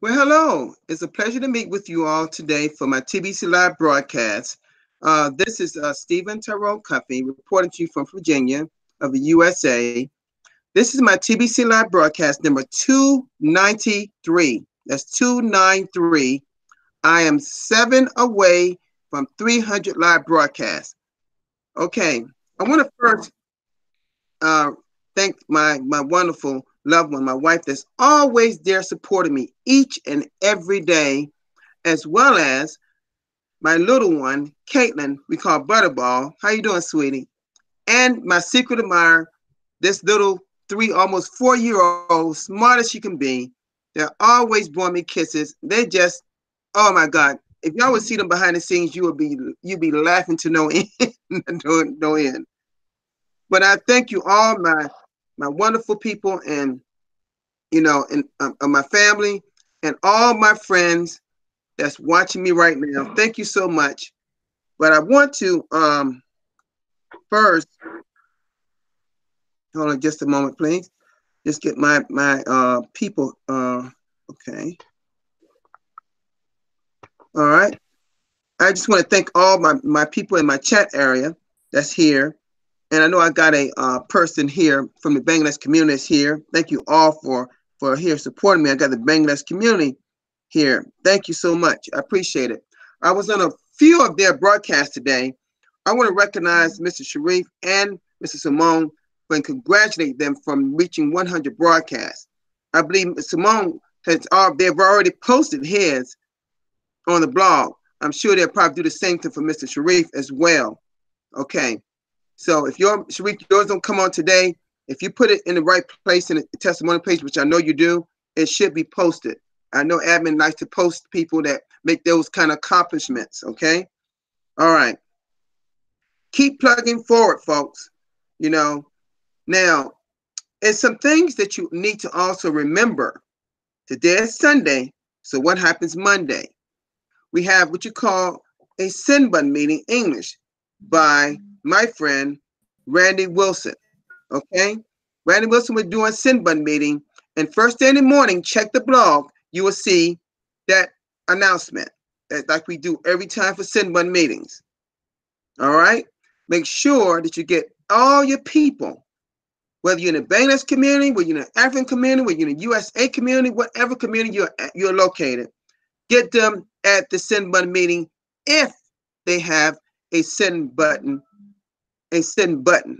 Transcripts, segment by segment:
Well, hello. It's a pleasure to meet with you all today for my TBC Live broadcast. This is Stephen Tyrone Cuffey reporting to you from Virginia of the USA. This is my TBC Live broadcast number 293. That's 293. I am 7 away from 300 live broadcasts. Okay, I want to first uh, thank my wonderful loved one, my wife, that's always there supporting me each and every day, as well as my little one, Caitlin, we call Butterball. How you doing, sweetie? And my secret admirer, this little 3, almost 4-year-old, smart as she can be. They're always blowing me kisses. They just, oh my God. If y'all would see them behind the scenes, you'd be laughing to no end, no end. But I thank you all, my wonderful people, and and my family, and all my friends that's watching me right now. Thank you so much. But I want to first hold on just a moment, please. Just get my people. Okay. All right. I just want to thank all my people in my chat area that's here. And I know I got a person here from the Bangladesh community that's here. Thank you all for here supporting me. I got the Bangladesh community here. Thank you so much. I appreciate it. I was on a few of their broadcasts today. I want to recognize Mr. Sharif and Mr. Simone and congratulate them from reaching 100 broadcasts. I believe Simone they've already posted his on the blog. I'm sure they'll probably do the same thing for Mr. Sharif as well. Okay. So if yours don't come on today, if you put it in the right place in the testimony page, which I know you do, it should be posted. I know admin likes to post people that make those kind of accomplishments, okay? All right. Keep plugging forward, folks. Now, it's some things that you need to also remember. Today is Sunday, so what happens Monday? We have what you call a send button meeting, English, by my friend, Randy Wilson, okay? Randy Wilson was doing send button meeting, and first thing in the morning, check the blog, you will see that announcement, like we do every time for send button meetings, all right? Make sure that you get all your people, whether you're in the Bangladesh community, whether you're in the African community, whether you're in the USA community, whatever community you're located, get them at the send button meeting if they have a send button,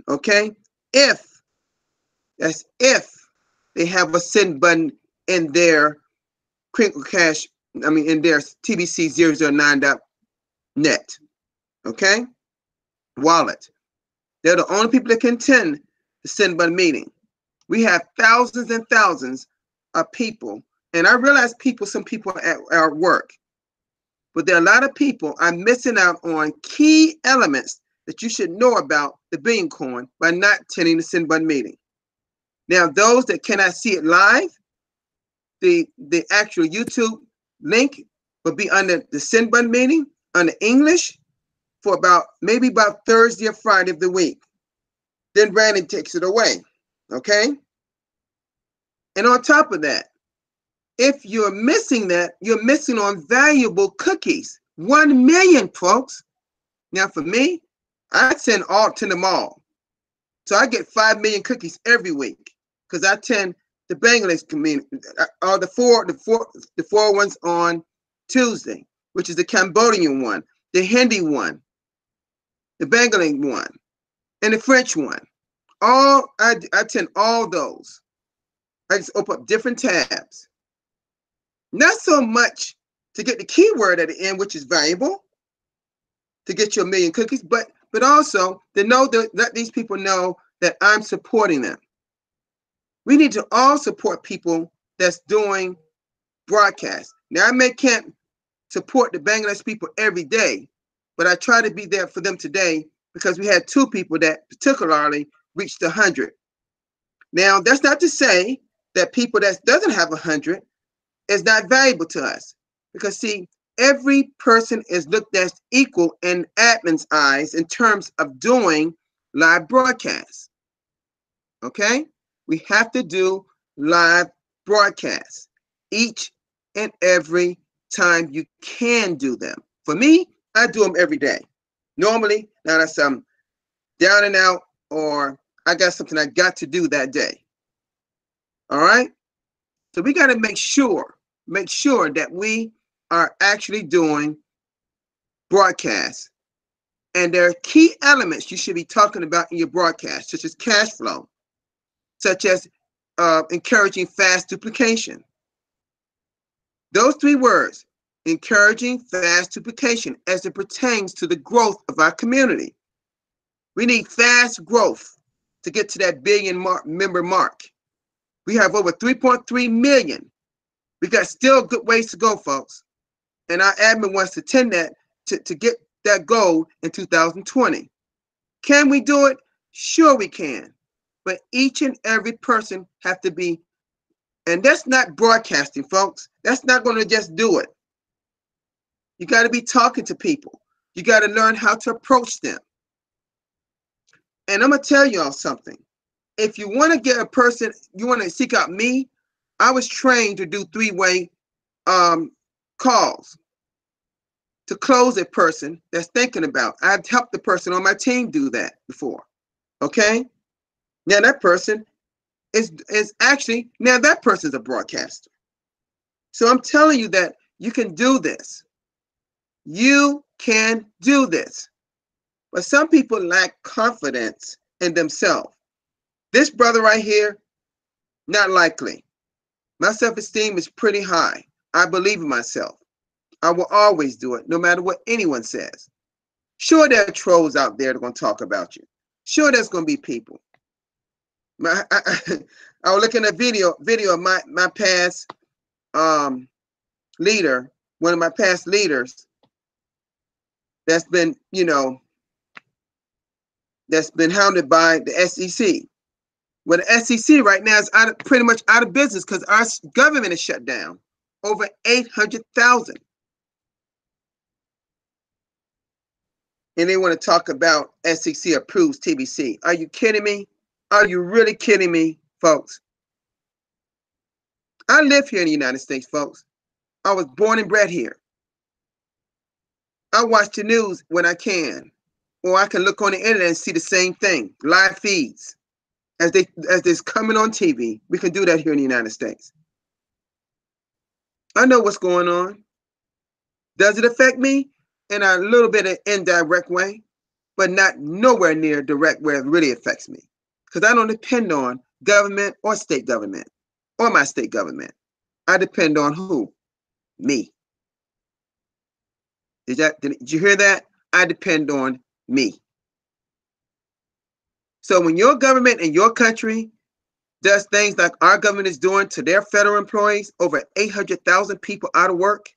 okay? That's if they have a send button in their Crinkle Cash, in their TBC009.net, okay? Wallet. They're the only people that can attend the send button meeting. We have thousands and thousands of people, and I realize some people are at work, but there are a lot of people I'm missing out on key elements that you should know about the Billion Coin by not attending the send button meeting. Now, those that cannot see it live, the actual YouTube link will be under the send button meeting under English for maybe about Thursday or Friday of the week. Then Brandon takes it away, okay? And on top of that, if you're missing that, you're missing on valuable cookies. 1 million, folks. Now, for me, I send all to them all. So I get 5 million cookies every week because I attend the Bangladesh community, or the four ones on Tuesday, which is the Cambodian one, the Hindi one, the Bangladesh one, and the French one. I attend all those. I just open up different tabs. Not so much to get the keyword at the end, which is valuable, to get your 1 million cookies, but also to let these people know that I'm supporting them. We need to all support people that's doing broadcasts. Now, can't support the Bangladesh people every day, but I try to be there for them today because we had 2 people that particularly reached 100. Now, that's not to say that people that doesn't have 100 is not valuable to us, because see, every person is looked at equal in admin's eyes in terms of doing live broadcasts. Okay? We have to do live broadcasts each and every time you can do them. For me, I do them every day. Normally, now that's down and out, or I got something I got to do that day. All right? So we got to make sure that we are actually doing broadcasts. And there are key elements you should be talking about in your broadcast, such as cash flow, such as encouraging fast duplication. Those three words, encouraging fast duplication, as it pertains to the growth of our community. We need fast growth to get to that billion member mark. We have over 3.3 million. We got still good ways to go, folks. And our admin wants to tend that to get that goal in 2020. Can we do it? Sure we can. But each and every person have to be, and that's not broadcasting, folks. That's not going to just do it. You got to be talking to people. You got to learn how to approach them. And I'm going to tell y'all something. If you want to get a person, you want to seek out me, I was trained to do three-way calls to close a person that's thinking about. I've helped the person on my team do that before. Okay? Now that person is actually, now that person's a broadcaster. So I'm telling you that you can do this. You can do this. But some people lack confidence in themselves. This brother right here, not likely. My self-esteem is pretty high. I believe in myself. I will always do it, no matter what anyone says. Sure, there are trolls out there that are going to talk about you. Sure, there's going to be people. I was looking at a video of my past leader, one of my past leaders that's been, that's been hounded by the SEC. Well, the SEC right now is pretty much out of business because our government is shut down. Over 800,000. And they want to talk about SEC approves TBC. Are you kidding me? Are you really kidding me, folks? I live here in the United States, folks. I was born and bred here. I watch the news when I can, or I can look on the internet and see the same thing, live feeds. As they're coming on TV, we can do that here in the United States. I know what's going on. Does it affect me? In a little bit of indirect way, but not nowhere near direct where it really affects me. Because I don't depend on government or state government or my state government. I depend on who? Me. Did you hear that? I depend on me. So when your government and your country does things like our government is doing to their federal employees, over 800,000 people out of work.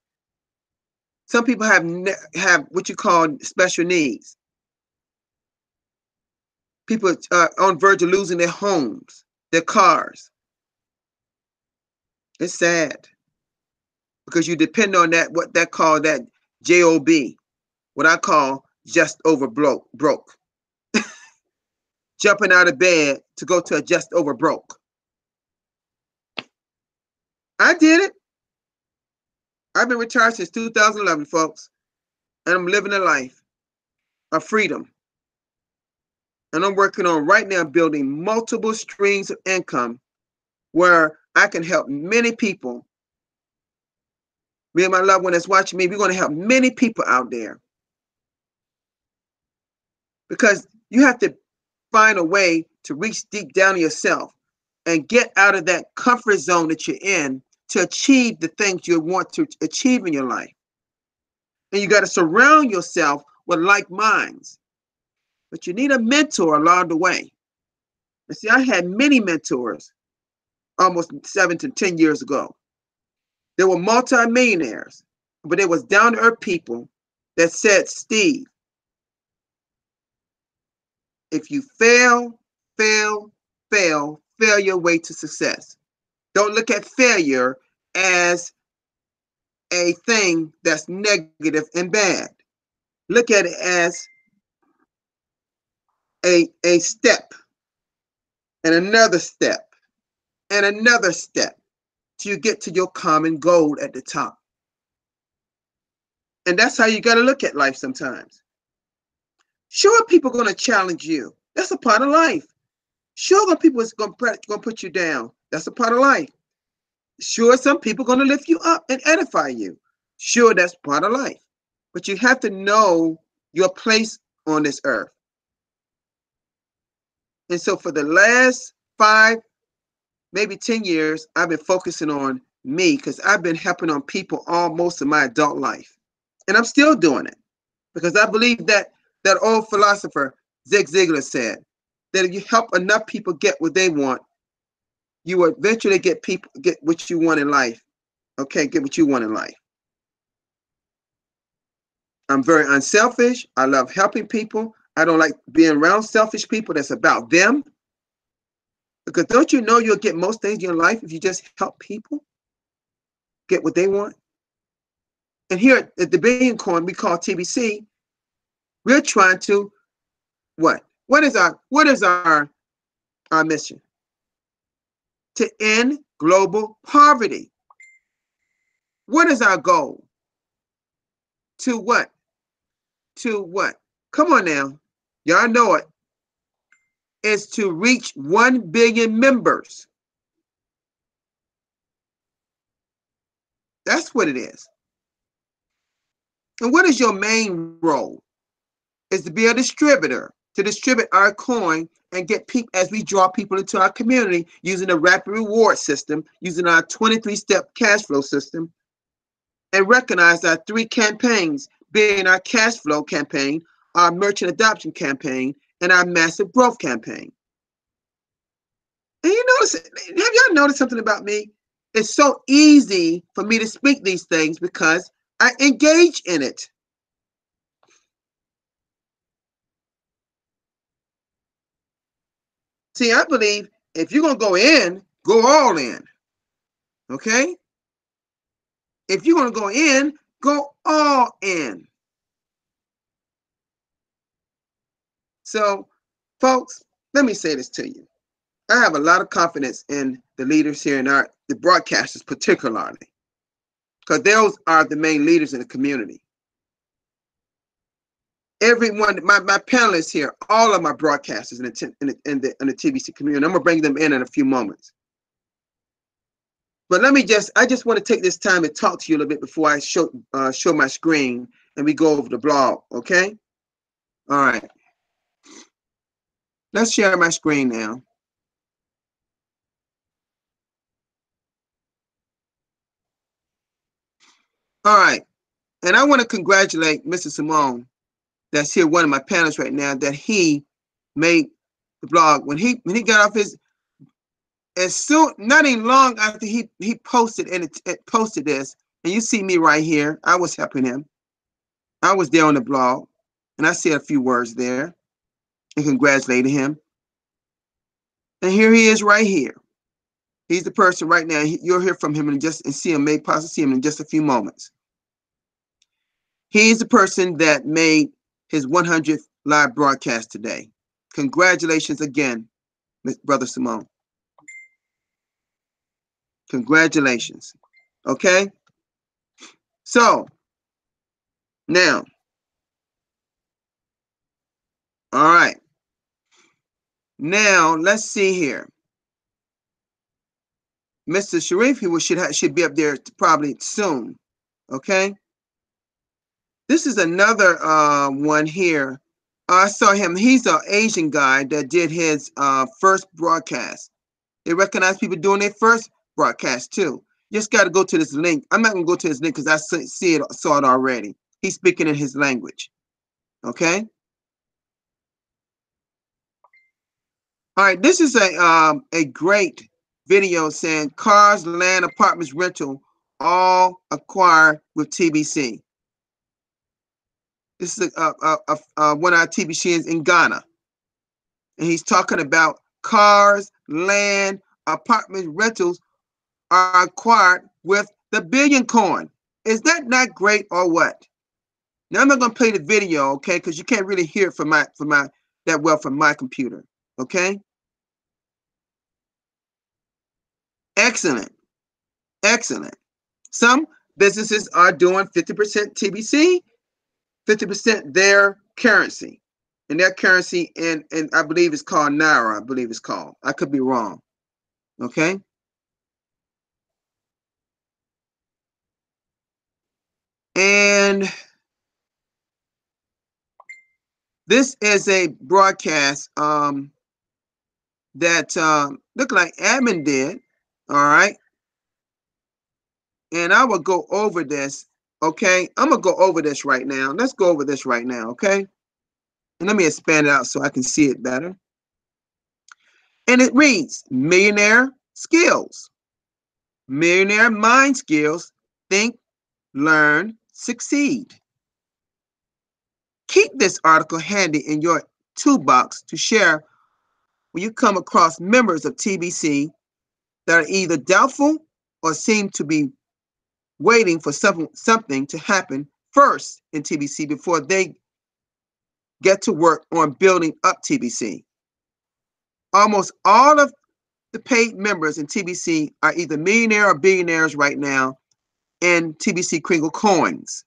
Some people have what you call special needs. People are on verge of losing their homes, their cars. It's sad because you depend on that, what they call that JOB, what I call just over broke. Jumping out of bed to go to a just over broke. I did it. I've been retired since 2011, folks, and I'm living a life of freedom. And I'm working on right now building multiple streams of income where I can help many people. Me and my loved one that's watching me, we're going to help many people out there. Because you have to find a way to reach deep down in yourself and get out of that comfort zone that you're in to achieve the things you want to achieve in your life. And you got to surround yourself with like minds. But you need a mentor along the way. And see, I had many mentors almost 7 to 10 years ago. They were multimillionaires, but they was down-to-earth people that said, Steve, if you fail your way to success. Don't look at failure as a thing that's negative and bad. Look at it as a step and another step and another step till you get to your common goal at the top. And that's how you got to look at life sometimes. Sure, people are going to challenge you. That's a part of life. Sure, people is going to put you down. That's a part of life. Sure, some people are going to lift you up and edify you. Sure, that's part of life. But you have to know your place on this earth. And so for the last 5, maybe 10 years, I've been focusing on me because I've been helping on people all most of my adult life. And I'm still doing it because I believe that old philosopher Zig Ziglar said that if you help enough people get what they want, you will eventually get what you want in life. Okay, get what you want in life. I'm very unselfish. I love helping people. I don't like being around selfish people that's about them. Because don't you know you'll get most things in your life if you just help people get what they want? And here at the Billion Coin, we call TBC, we're trying to what? What is our mission? To end global poverty. What is our goal? To what? To what? Come on now. Y'all know it. It's to reach 1 billion members. That's what it is. And what is your main role? Is to be a distributor, to distribute our coin and get people as we draw people into our community using a rapid reward system, using our 23-step cash flow system, and recognize our 3 campaigns, being our cash flow campaign, our merchant adoption campaign, and our massive growth campaign. And you notice, have y'all noticed something about me? It's so easy for me to speak these things because I engage in it. See, I believe if you're going to go in, go all in. Okay? If you're going to go in, go all in. So, folks, let me say this to you. I have a lot of confidence in the leaders here in the broadcasters particularly, because those are the main leaders in the community. Everyone, my panelists here, all of my broadcasters in the TBC community, I'm going to bring them in a few moments. But I just want to take this time to talk to you a little bit before I show my screen and we go over the blog, okay? All right. Let's share my screen now. All right. And I want to congratulate Mr. Simone, that's here, one of my panelists right now, that he made the blog. When he got off his, not even long after he posted posted this, and you see me right here, I was helping him. I was there on the blog, and I said a few words there and congratulated him. And here he is right here. He's the person right now. You'll hear from him and see him, maybe possibly see him in just a few moments. He's the person that made his 100th live broadcast today. Congratulations again, Brother Simone. Congratulations. Okay? So, now, all right. Now, let's see here. Mr. Sharif, he should be up there probably soon. Okay? This is another one here. I saw him. He's an Asian guy that did his first broadcast. They recognize people doing their first broadcast too. You just got to go to this link. I'm not going to go to his link because I saw it already. He's speaking in his language. Okay? All right. This is a great video saying cars, land, apartments, rental, all acquired with TBC. This is one of our TBCs in Ghana. And he's talking about cars, land, apartment rentals are acquired with the Billion Coin. Is that not great or what? Now I'm not going to play the video, okay, because you can't really hear it from my computer, okay? Excellent. Excellent. Some businesses are doing 50% TBC, 50% their currency. And their currency, and I believe it's called Naira, I believe it's called. I could be wrong. Okay. And this is a broadcast that looked like admin did. All right. And I will go over this. Okay. I'm going to go over this right now. Let's go over this right now. Okay. And let me expand it out so I can see it better. And it reads Millionaire Skills, Millionaire Mind Skills, Think, Learn, Succeed. Keep this article handy in your toolbox to share when you come across members of TBC that are either doubtful or seem to be waiting for something to happen first in TBC before they get to work on building up TBC. Almost all of the paid members in TBC are either millionaire or billionaires right now in TBC Kringle coins.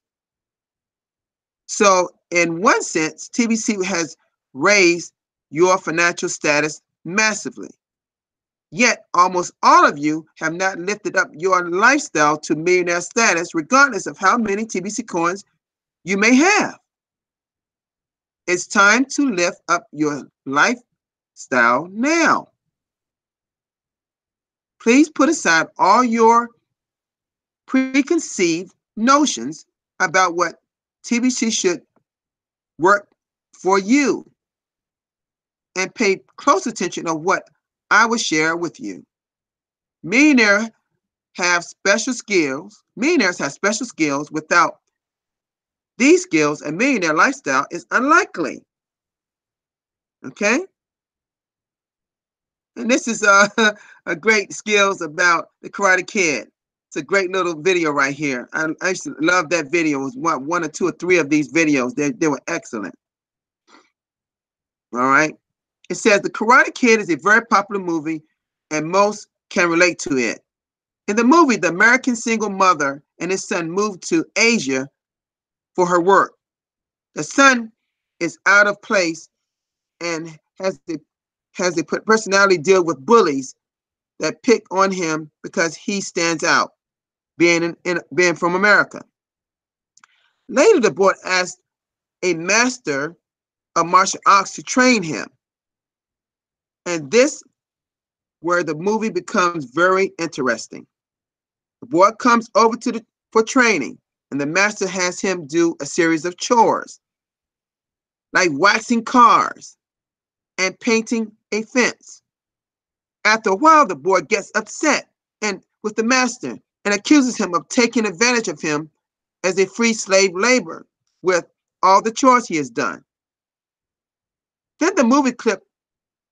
So in one sense, TBC has raised your financial status massively. Yet almost all of you have not lifted up your lifestyle to millionaire status, regardless of how many TBC coins you may have. It's time to lift up your lifestyle now. Please put aside all your preconceived notions about what TBC should work for you and pay close attention to what I will share with you. Millionaires have special skills. Millionaires have special skills. Without these skills, a millionaire lifestyle is unlikely. Okay? And this is a great skills about the Karate Kid. It's a great little video right here. I used to love that video. It was one or two or three of these videos. They were excellent. All right. It says The Karate Kid is a very popular movie and most can relate to it. In the movie, the American single mother and his son moved to Asia for her work. The son is out of place and has the personality deal with bullies that pick on him because he stands out, being from America. Later, the boy asked a master of martial arts to train him. And this where the movie becomes very interesting. The boy comes over for training, and the master has him do a series of chores, like waxing cars and painting a fence. After a while, the boy gets upset with the master and accuses him of taking advantage of him as a free slave labor with all the chores he has done. Then the movie clip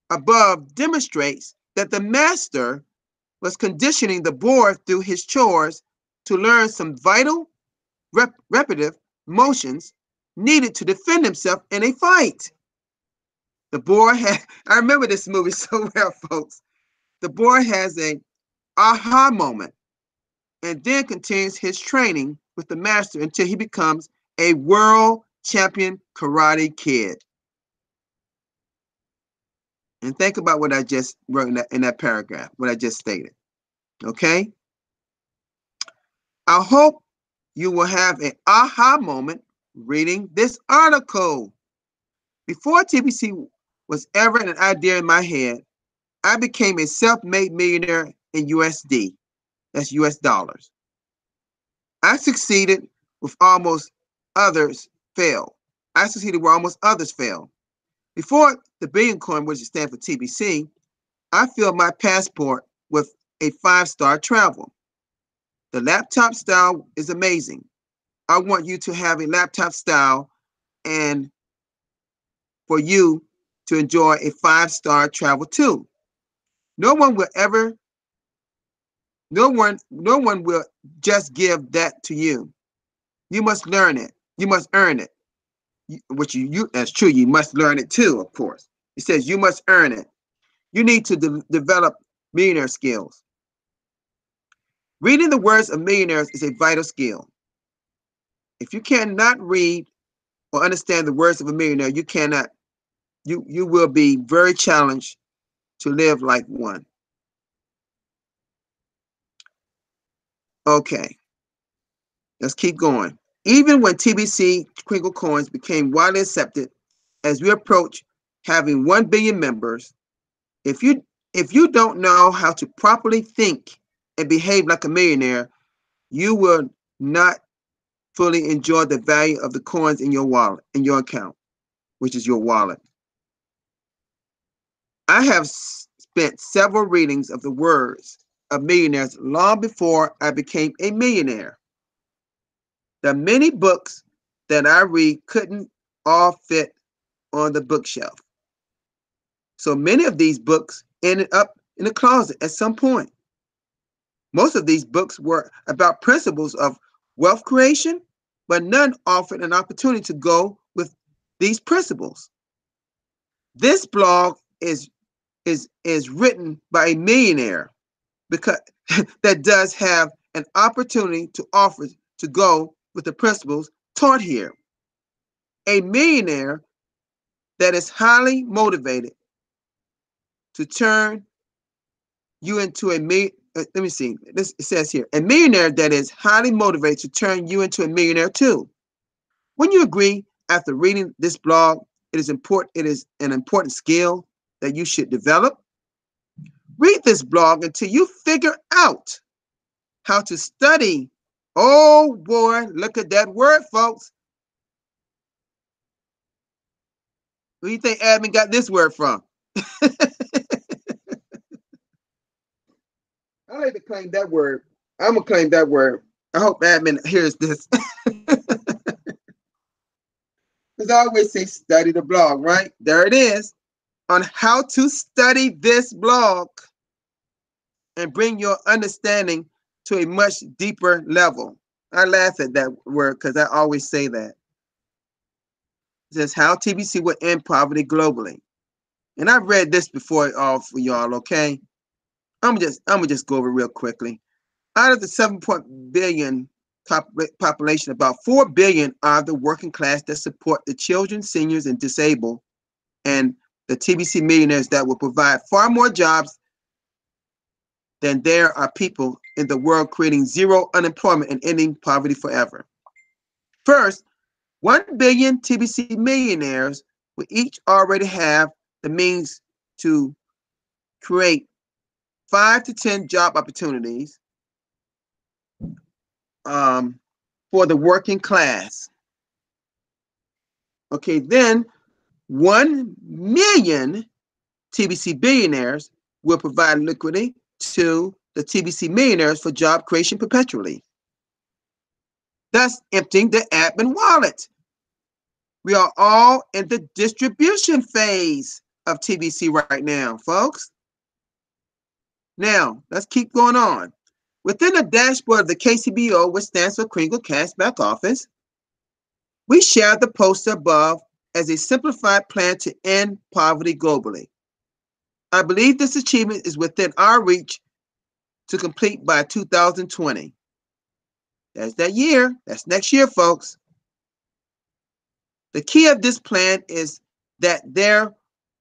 above demonstrates that the master was conditioning the boy through his chores to learn some vital, repetitive motions needed to defend himself in a fight. The boy I remember this movie so well, folks. The boy has an aha moment and then continues his training with the master until he becomes a world champion Karate Kid. And think about what I just wrote in that paragraph, what I just stated. Okay? I hope you will have an aha moment reading this article. Before TBC was ever an idea in my head, I became a self-made millionaire in USD. That's US dollars. I succeeded with almost others failed. I succeeded where almost others failed. Before the Billion Coin, which stands for TBC, I filled my passport with a 5-star travel. The laptop style is amazing. I want you to have a laptop style and for you to enjoy a 5-star travel too. No one will just give that to you. You must learn it. You must earn it. Which that's true. You must learn it too, of course. It says you must earn it. You need to develop millionaire skills. Reading the words of millionaires is a vital skill. If you cannot read or understand the words of a millionaire, you will be very challenged to live like one. Okay, let's keep going. Even when TBC Crinkle Coins became widely accepted, as we approach having 1 billion members, if you don't know how to properly think and behave like a millionaire, you will not fully enjoy the value of the coins in your wallet, in your account, which is your wallet. I have spent several readings of the words of millionaires long before I became a millionaire. The many books that I read couldn't all fit on the bookshelf. So many of these books ended up in the closet at some point. Most of these books were about principles of wealth creation, but none offered an opportunity to go with these principles. This blog is written by a millionaire because that does have an opportunity to offer to go with the principles taught here. A millionaire that is highly motivated to turn you into a let me see. This it says here, a millionaire that is highly motivated to turn you into a millionaire too. When you agree after reading this blog, it is an important skill that you should develop. Read this blog until you figure out how to study. Oh boy, look at that word, folks. Who do you think admin got this word from? I like to claim that word. I'm gonna claim that word. I hope admin hears this. Because I always say study the blog, right? There it is. On how to study this blog and bring your understanding to a much deeper level. I laugh at that word because I always say that. It says how TBC will end poverty globally. And I've read this before all for y'all, okay? I'm gonna just go over real quickly. Out of the 7 billion population, about 4 billion are the working class that support the children, seniors, and disabled, and the TBC millionaires that will provide far more jobs than there are people in the world, creating zero unemployment and ending poverty forever. First, 1 billion TBC millionaires will each already have the means to create 5 to 10 job opportunities for the working class. Okay, then 1 million TBC billionaires will provide liquidity to the TBC millionaires for job creation perpetually, thus emptying the admin wallet. We are all in the distribution phase of TBC right now, folks. Now, let's keep going on. Within the dashboard of the KCBO, which stands for Kringle Cash Back Office, we share the poster above as a simplified plan to end poverty globally. I believe this achievement is within our reach to complete by 2020. That's that year. That's next year, folks. The key of this plan is that there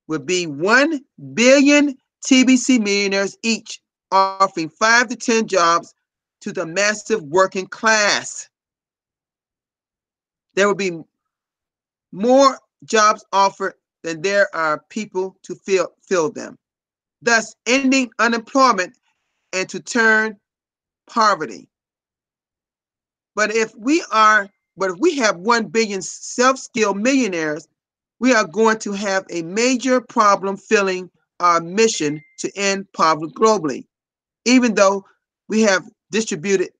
will be 1 billion TBC millionaires each, offering 5 to 10 jobs to the massive working class. There will be more jobs offered than there are people to fill them, thus ending unemployment and to turn poverty. But if we have 1 billion self-skilled millionaires, we are going to have a major problem filling our mission to end poverty globally, even though we have distributed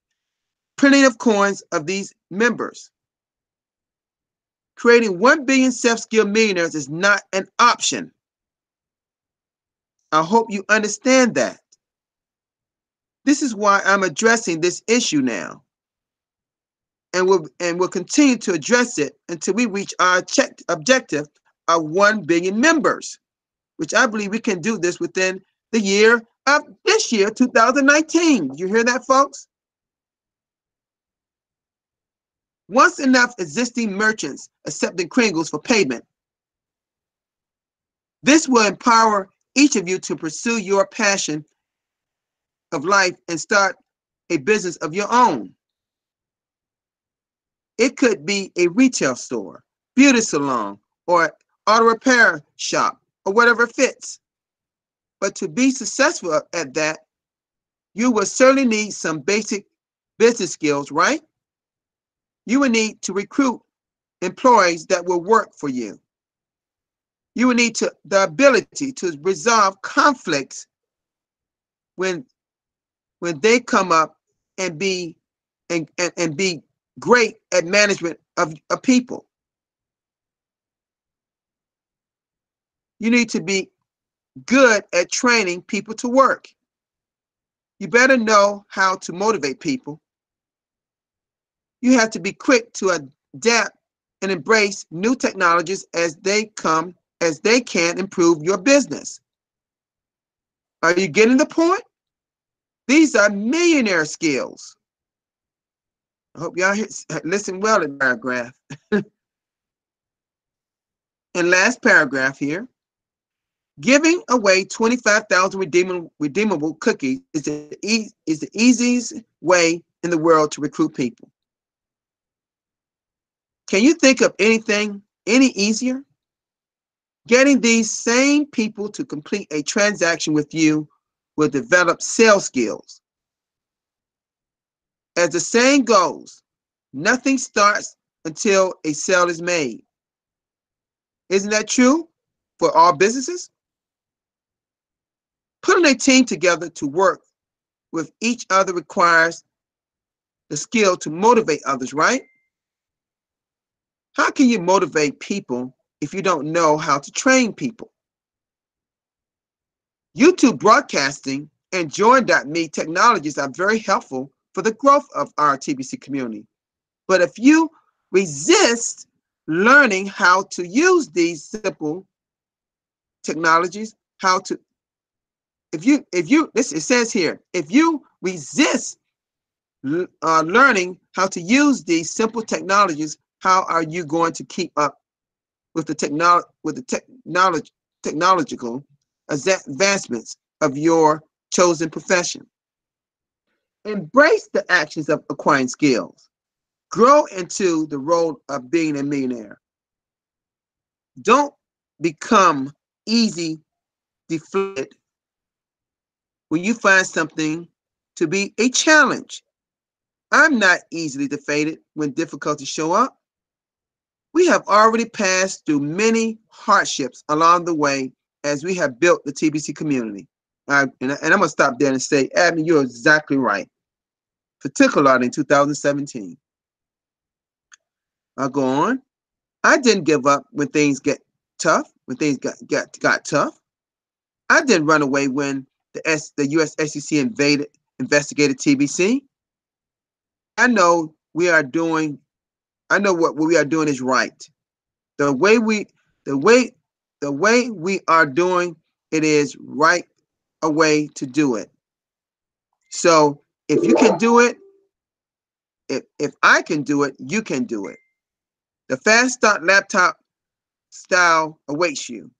plenty of coins of these members. Creating 1 billion self-skilled millionaires is not an option. I hope you understand that. This is why I'm addressing this issue now. And we'll continue to address it until we reach our objective of 1 billion members, which I believe we can do this within the year of this year, 2019. Did you hear that, folks? Once enough existing merchants accepting Kringles for payment, this will empower each of you to pursue your passion of life and start a business of your own. It could be a retail store, beauty salon, or auto repair shop, or whatever fits. But to be successful at that, you will certainly need some basic business skills, right? You will need to recruit employees that will work for you. You will need the ability to resolve conflicts when they come up, and be be great at management of people. You need to be good at training people to work. You better know how to motivate people. You have to be quick to adapt and embrace new technologies as they can improve your business. Are you getting the point? These are millionaire skills. I hope y'all listen well to the paragraph. And last paragraph here. Giving away 25,000 redeemable cookies is the easiest way in the world to recruit people. Can you think of anything any easier? Getting these same people to complete a transaction with you will develop sales skills. As the saying goes, nothing starts until a sale is made. Isn't that true for all businesses? Putting a team together to work with each other requires the skill to motivate others, right? How can you motivate people if you don't know how to train people? YouTube broadcasting and Join.me technologies are very helpful for the growth of our TBC community. But if you resist learning how to use these simple technologies, it says here, if you resist learning how to use these simple technologies, how are you going to keep up with the technological advancements of your chosen profession? Embrace the actions of acquiring skills. Grow into the role of being a millionaire. Don't become easy deflated when you find something to be a challenge. I'm not easily defeated when difficulties show up. We have already passed through many hardships along the way as we have built the TBC community. And I'm going to stop there and say, Abner, you're exactly right, particularly in 2017. I'll go on. I didn't give up when things get tough, when things got tough. I didn't run away when the U.S. SEC investigated TBC. I know what we are doing is right. The way we are doing it is right a way to do it. So if you can do it, if I can do it, you can do it. The Fast Start laptop style awaits you.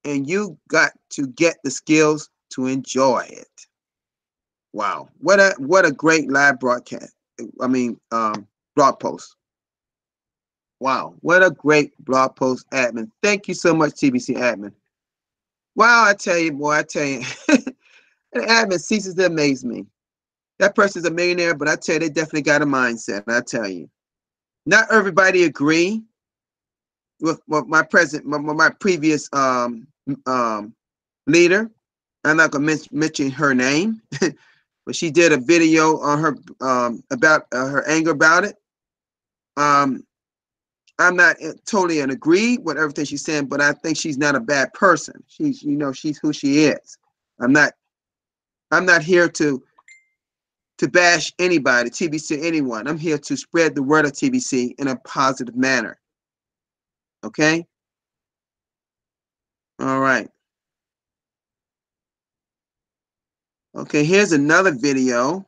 And you got to get the skills to enjoy it. Wow, what a great live broadcast. Blog post. Wow, what a great blog post, admin. Thank you so much, TBC admin. Wow, I tell you, boy, an admin ceases to amaze me. That person's a millionaire, but I tell you, they definitely got a mindset. I tell you, not everybody agree with my previous leader. I'm not gonna mention her name, but she did a video on her about her anger about it. I'm not totally in agree with everything she's saying, but I think she's not a bad person. She's who she is. I'm not here to bash anybody, TBC, anyone. I'm here to spread the word of TBC in a positive manner. Okay? All right. Okay, here's another video.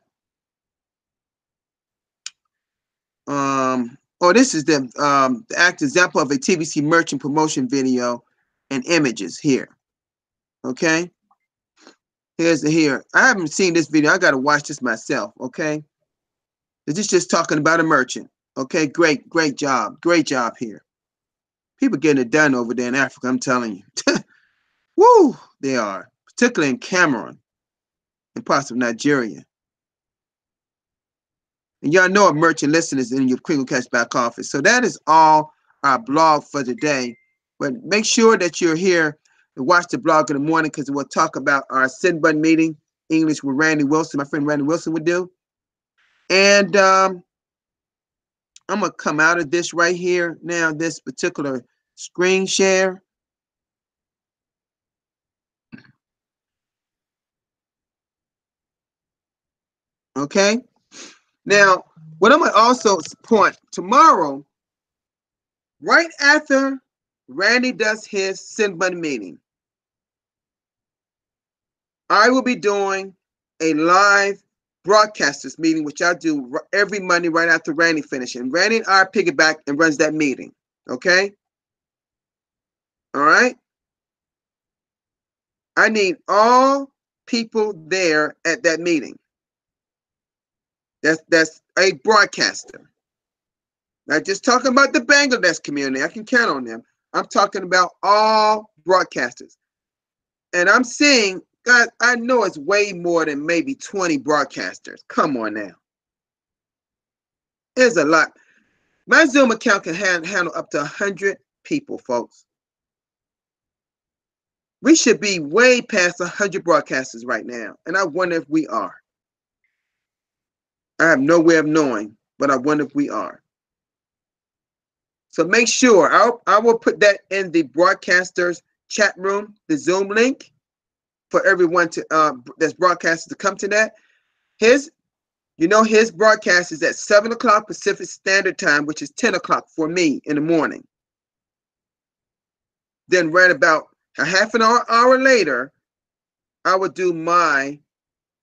Oh, this is the act example of a TBC merchant promotion video and images here. Okay, here's the here. I haven't seen this video. I got to watch this myself. Okay, this is just talking about a merchant. Okay, great job here. People getting it done over there in Africa. I'm telling you. Woo, they are, particularly in Cameroon and parts of Nigeria. And y'all know a merchant listing is in your Crinkle Cash back office. So that is all our blog for today. But make sure that you're here to watch the blog in the morning, because we'll talk about our send button meeting, English with Randy Wilson, my friend Randy Wilson would do. And I'm going to come out of this right here now, this particular screen share. Okay. Now, what I'm going to also point tomorrow, right after Randy does his send button meeting, I will be doing a live broadcasters meeting, which I do every Monday right after Randy finishes. And Randy and I piggyback and runs that meeting. Okay? All right? I need all people there at that meeting. That's a broadcaster. Not just talking about the Bangladesh community. I can count on them. I'm talking about all broadcasters. And I'm seeing, guys, I know it's way more than maybe 20 broadcasters. Come on now. There's a lot. My Zoom account can handle up to 100 people, folks. We should be way past 100 broadcasters right now. And I wonder if we are. I have no way of knowing, but I wonder if we are. So make sure, I will put that in the broadcasters chat room, the Zoom link, for everyone to that's broadcasters to come to that. His broadcast is at 7 o'clock Pacific Standard Time, which is 10 o'clock for me in the morning. Then right about a half an hour later, I will do my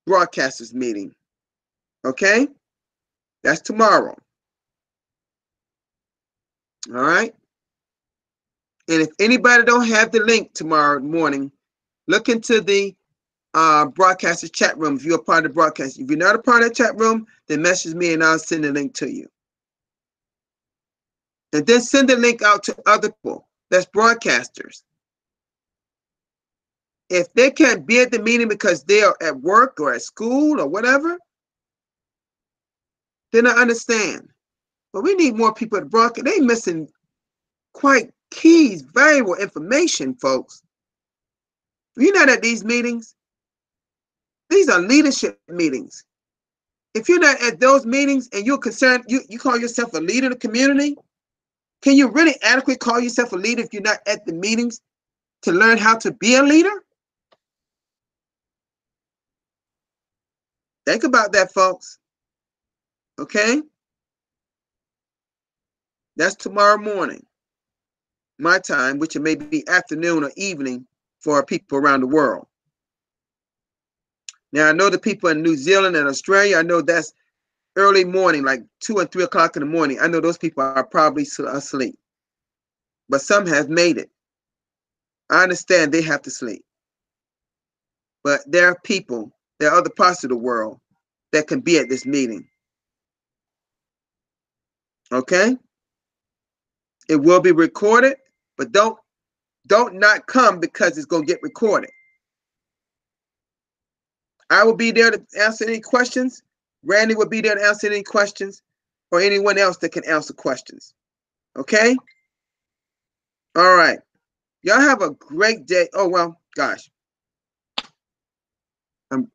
broadcasters meeting. Okay? That's tomorrow. All right? And if anybody don't have the link tomorrow morning, look into the broadcaster chat room if you're a part of the broadcast. If you're not a part of the chat room, then message me and I'll send the link to you. And then send the link out to other people that's broadcasters. If they can't be at the meeting because they are at work or at school or whatever, then I understand. But we need more people at broadcast. They missing quite keys, valuable information, folks. You're not at these meetings. These are leadership meetings. If you're not at those meetings and you're concerned, you call yourself a leader in the community, can you really adequately call yourself a leader if you're not at the meetings to learn how to be a leader? Think about that, folks. Okay? That's tomorrow morning, my time, which it may be afternoon or evening for people around the world. Now, I know the people in New Zealand and Australia, I know that's early morning, like 2 and 3 o'clock in the morning. I know those people are probably asleep. But some have made it. I understand they have to sleep. But there are people, there are other parts of the world that can be at this meeting. Okay? It will be recorded, but don't not come because it's going to get recorded. I will be there to answer any questions. Randy will be there to answer any questions, or anyone else that can answer questions. Okay? All right. Y'all have a great day. Oh, well, gosh. I'm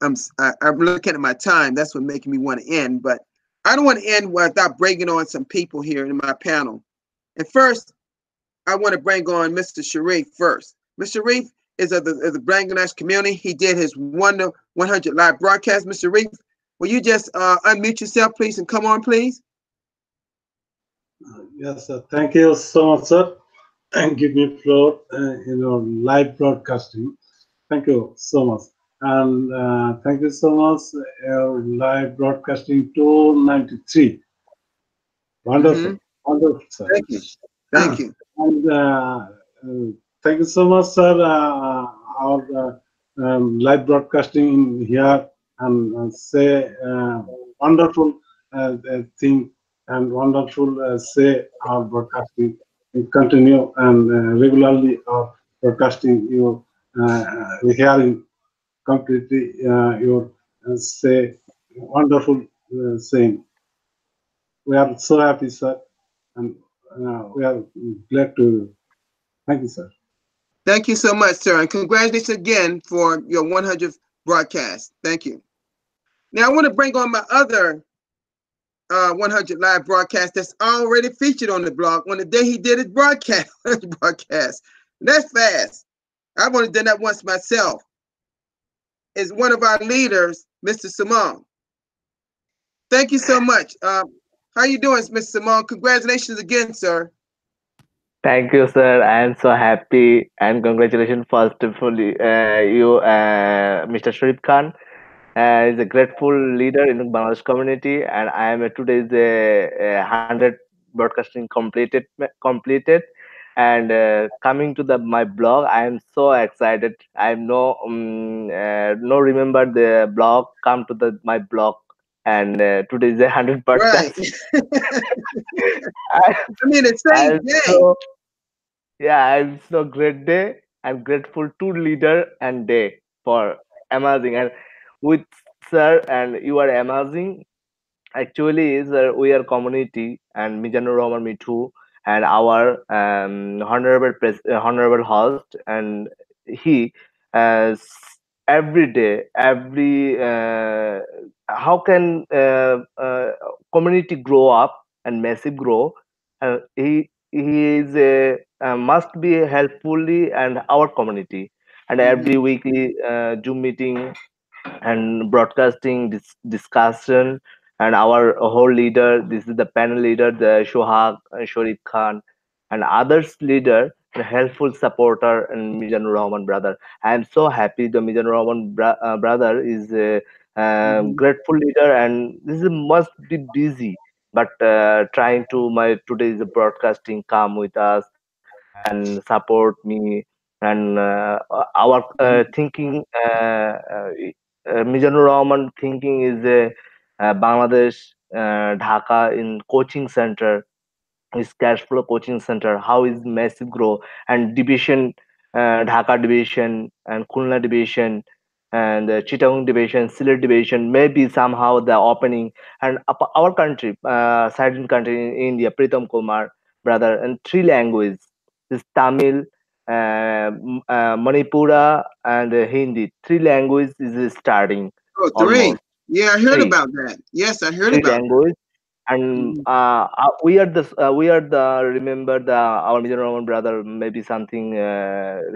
looking at my time. That's what making me want to end, but I don't want to end without bringing on some people here in my panel. And first, I want to bring on Mr. Sharif first. Mr. Sharif is of the Bangladesh community. He did his 1 to 100 live broadcast. Mr. Sharif, will you just unmute yourself, please, and come on, please? Yes, sir. Thank you so much, sir, and give me floor in your live broadcasting. Thank you so much. And thank you so much. Live broadcasting 293. Mm-hmm. Wonderful, wonderful, sir. Thank you. Thank you. And thank you so much, sir. Our live broadcasting in here and say wonderful thing and wonderful say our broadcasting continue and regularly our broadcasting you hearing completely your say wonderful saying. We are so happy, sir, and we are glad to. Thank you, sir. Thank you so much, sir. And congratulations again for your 100th broadcast. Thank you. Now, I want to bring on my other 100 live broadcast that's already featured on the blog on the day he did his broadcast. broadcast. That's fast. I've only done that once myself. Is one of our leaders, Mr. Simone. Thank you so much. How you doing, Mr. Simone? Congratulations again, sir. Thank you, sir. I am so happy and congratulations first of all, you, Mr. Sharif Khan. Is a grateful leader in the Bangladesh community, and I am today is a 100 broadcasting completed, and coming to the my blog. I am so excited. I am no remember the blog come to the my blog, and today is a 100 Right. podcast. I, I mean, the same I'm day. so yeah, I'm so great day. I'm grateful to leader and day for amazing and with sir and you are amazing. Actually, is we are community and Mijanu Rahman me too and our honorable host and he every day every how can community grow up and massive grow he is must be helpfully and our community and every Mm-hmm. weekly Zoom meeting and broadcasting discussion and our whole leader this is the panel leader the Shohag Sharif Khan and others leader the helpful supporter and Mizanur Rahman brother. I am so happy the Mizanur Rahman brother is a Mm-hmm. grateful leader and this is must be busy but trying to my today's broadcasting come with us and support me and our thinking Mizanur Rahman thinking is a Bangladesh Dhaka in coaching center is cash flow coaching center how is massive grow and division Dhaka division and Khulna division and Chittagong division Sylhet division maybe somehow the opening and our country certain country in India Pritam Kumar brother and three languages is Tamil Manipura and Hindi three languages is starting Oh, three. almost Yeah, I heard three about that. Yes, I heard three about that. language and Mm-hmm. we are the remember the our Mizoram brother maybe something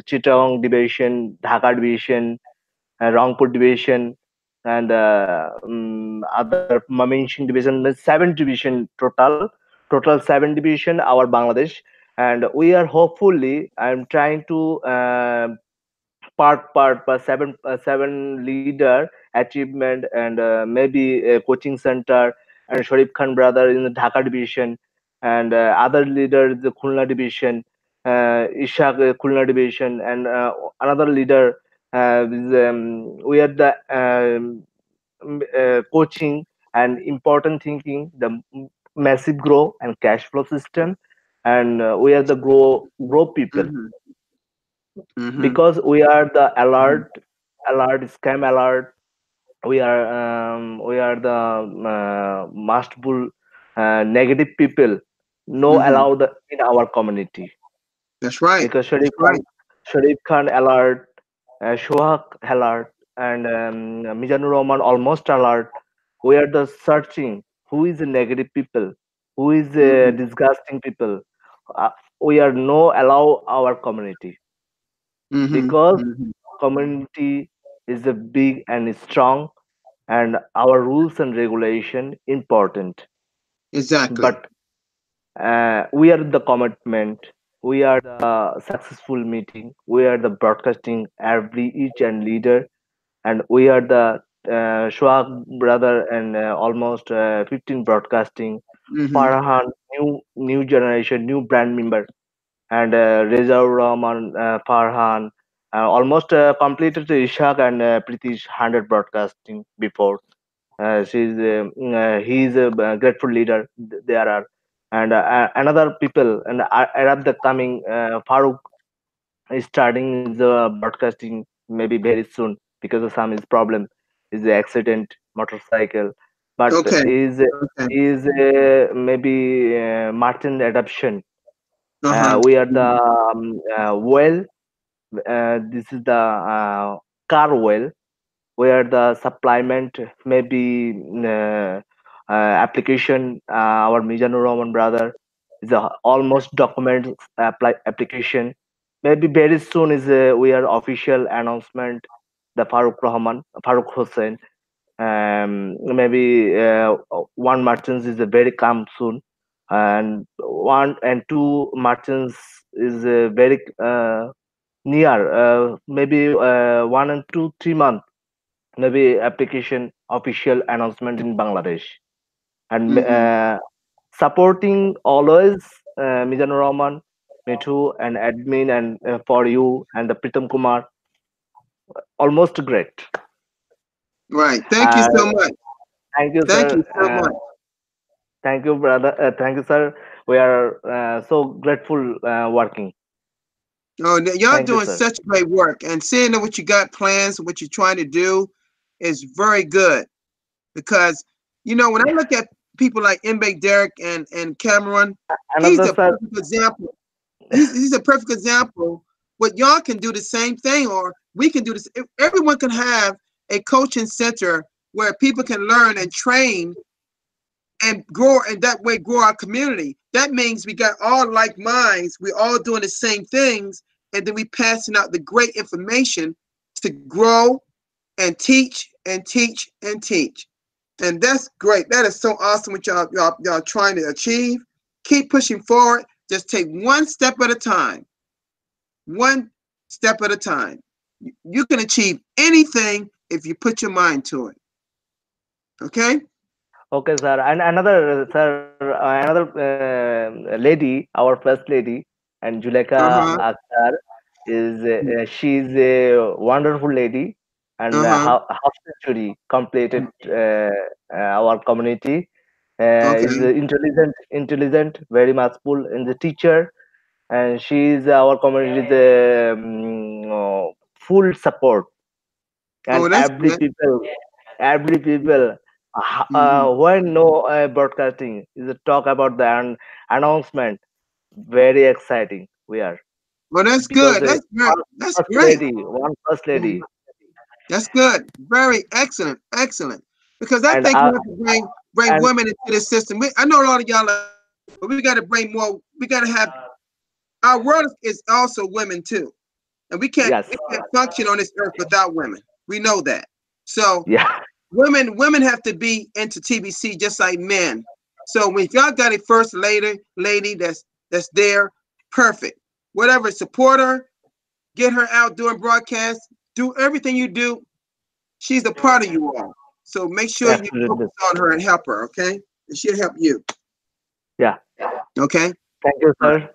Chittagong division, Dhaka division, Rangpur division, and other Maminsing division. Means seven division total seven division our Bangladesh, and we are hopefully I'm trying to part per seven leader achievement and maybe a coaching center and Sharif Khan brother in the Dhaka division and other leaders the Khulna division Ishaq Khulna division and another leader we are the coaching and important thinking the massive grow and cash flow system and we are the grow people Mm-hmm. Mm-hmm. because we are the Mm-hmm. alert scam alert we are the must bull negative people no Mm-hmm. allowed in our community That's right. because That's right. Sharif Khan alert Shohak alert and Mizanur Rahman almost alert we are the searching who is the negative people who is the Mm-hmm. disgusting people uh, we are no allow our community Mm-hmm. because Mm-hmm. community is a big and strong and our rules and regulation important Exactly. but we are the commitment we are the successful meeting we are the broadcasting every each and leader and we are the Shuak brother and almost 15 broadcasting. Mm-hmm. Farhan, new generation, new brand member, and Reza Rahman, Farhan, almost completed the Ishaq and Pritish 100 broadcasting before. He's a grateful leader. There are and another people and Arab the coming Farooq is starting the broadcasting maybe very soon because of some his problem is the accident motorcycle, but Okay. Okay. is maybe Martin adoption. Uh-huh. We are the Mhm. well. This is the car well where the supplement maybe application our Mizanur Rahman brother is almost document application maybe very soon is we are official announcement the Farooq Hussain maybe one merchants is very come soon and one and two merchants is very near maybe 1 and 2 3 months maybe application official announcement in Bangladesh and Mm-hmm. supporting always Mizanur Rahman, Mithu and admin and for you and the Pritam Kumar almost great. Right. Thank you Uh, so much. thank you, Thank sir. you so much. Thank you, brother. Thank you, sir. We are so grateful working. Oh, y'all Thank you, doing sir. such great work, and seeing that what you got plans, what you're trying to do, is very good. Because when I look at people like Mbe Derek and Cameron, he's Another a sir. perfect example. He's a perfect example. What y'all can do the same thing, or we can do this. Everyone can have a coaching center where people can learn and train and grow, and that way grow our community. That means we got all like minds. We all doing the same things, and then we passing out the great information to grow and teach and teach and teach. And that's great. That is so awesome what y'all trying to achieve. Keep pushing forward. Just take one step at a time. One step at a time. You can achieve anything if you put your mind to it. Okay? Okay, sir. And another sir, another lady, our first lady, and Juleka Uh-huh. Akhtar is she's a wonderful lady and Uh-huh. half century completed our community. Is Okay. intelligent, very much full in the teacher, and she is our community's full support and Oh, that's good. every people Mm-hmm. when no broadcasting is a talk about the announcement very exciting we are Well, that's because good. That's great. That's first great. lady one first lady That's good. Very excellent. Excellent. Because I and think we have to bring and women into the system. I know a lot of y'all are men, but we got to bring more. We got to have our world is also women too, and we can't yes we can't function on this earth without women. We know that. So yeah women have to be into TBC just like men. So when y'all got a first lady that's there, perfect. Whatever, support her, get her out doing broadcasts, do everything you do. She's a part of you all. So make sure you absolutely focus on her and help her, okay? And she'll help you. yeah Okay? thank you sir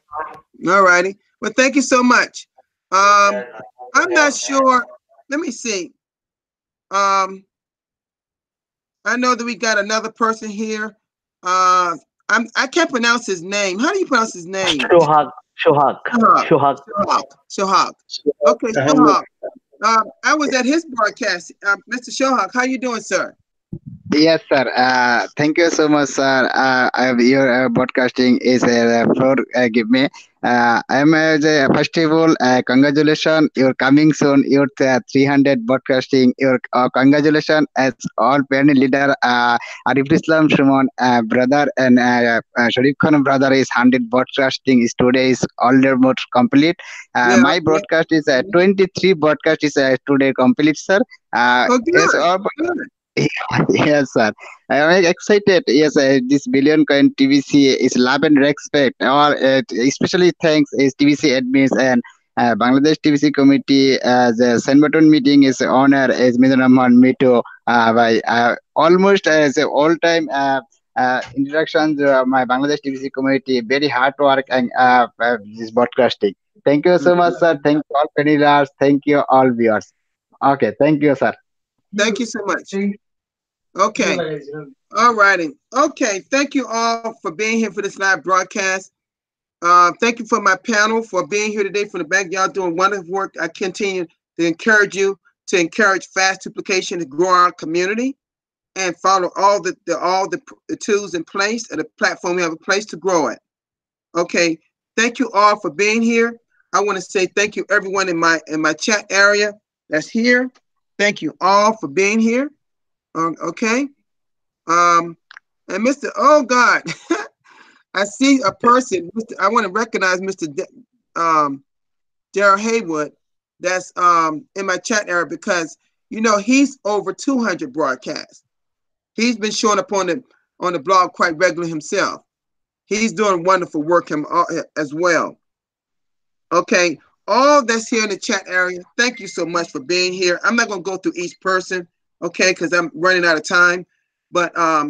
All righty. Well, thank you so much. Um, I'm not sure. Let me see. Um, I know that we got another person here. I can't pronounce his name. How do you pronounce his name? shohak shohak Shohak. shohak Shohak. Shohak. Okay, Ahmed. Shohak. I was at his broadcast. Mr. Shohak, how you doing, sir? Yes, sir. Thank you so much, sir. Your broadcasting is for give me. First of all, congratulations. You're coming soon. You're 300 broadcasting. Your congratulations as all parent leader. Arif Islam Shumon brother and Sharif Khan brother is 100 broadcasting. Is today is almost complete. Yeah. My Yeah. broadcast is 23 broadcast is today complete, sir. Oh, Yes, good. all Good. yes, sir. I am excited. Yes, this billion coin TVC is love and respect. Or especially thanks is TVC admins and Bangladesh TBC committee, the Sen button meeting is honor as Mr. Rahman me to by almost as a all time introduction to my Bangladesh TBC community. Very hard work and this broadcasting. Thank you so much, sir. Thank you all panelists. Thank you all viewers. Okay, thank you, sir. Thank you so much. Okay. All righty. Okay. Thank you all for being here for this live broadcast. Thank you for my panel for being here today from the bank. Y'all doing wonderful work. I continue to encourage you to encourage fast duplication to grow our community and follow all the tools in place and the platform we have in place to grow it. Okay. Thank you all for being here. I want to say thank you everyone in my chat area that's here. Thank you all for being here. Okay. And Mr. Oh God, I see a person. I want to recognize Mr. Daryl Haywood. That's in my chat area because he's over 200 broadcasts. He's been showing up on the blog quite regularly himself. He's doing wonderful work as well. Okay, all that's here in the chat area. Thank you so much for being here. I'm not going to go through each person, okay, because I'm running out of time. But I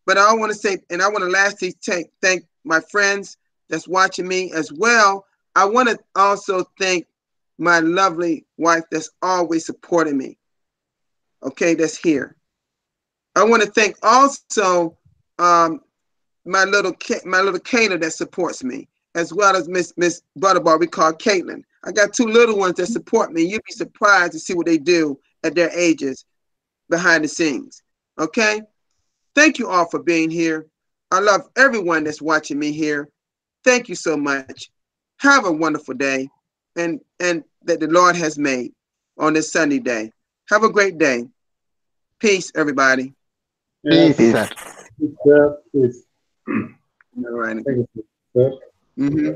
want to say, and I want to lastly thank my friends that's watching me as well. I want to also thank my lovely wife that's always supporting me. Okay, that's here. I want to thank also my little Kayla that supports me, as well as Miss Butterball, we call Caitlin. I got two little ones that support me. You'd be surprised to see what they do at their ages behind the scenes. Okay? Thank you all for being here. I love everyone that's watching me here. Thank you so much. Have a wonderful day and that the Lord has made on this sunny day. Have a great day. Peace, everybody. Peace, sir. Peace. All right. Thank you, sir. Mm-hmm.